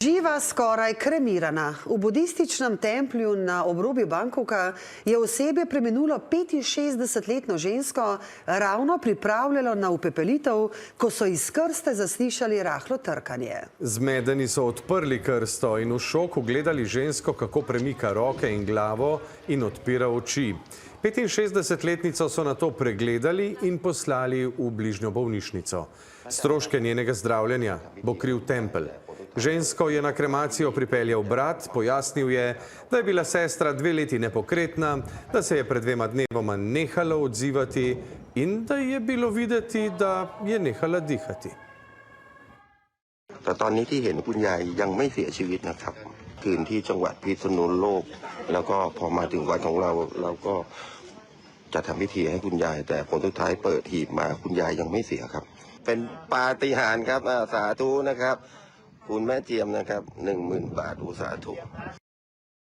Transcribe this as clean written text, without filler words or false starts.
Živa skoraj kremirana. V budističnem templju na obrobju Bangkoka je osebje preminulo 65-letno žensko ravno pripravljalo na upepelitev, ko so iz krste zaslišali rahlo trkanje. Zmedeni so odprli krsto in v šoku gledali žensko, kako premika roke in glavo in odpira oči. 65-letnico so nato pregledali in poslali v bližnjo bolnišnico. Stroške njenega zdravljenja bo kriv tempelj. Žensko je na kremacijo pripeljal brat, pojasnil je, da je bila sestra 2 leti nepokretna, da se je pred 2 dnevoma nehala odzivati in da je bilo videti, da je nehala dihati. แต่ตอนนี้ที่เห็นคุณยายยังไม่เสียชีวิตนะครับคืนที่จังหวัดพิษณุโลกแล้วก็พอมาถึงวัดของเราก็จะทำพิธีให้คุณยายแต่ผลสุดท้ายเปิดหีบมาคุณยายยังไม่เสียครับเป็นปาฏิหาริย์ครับสาธุนะครับคุณแม่เจียมนะครับ 10,000 บาทสาธุ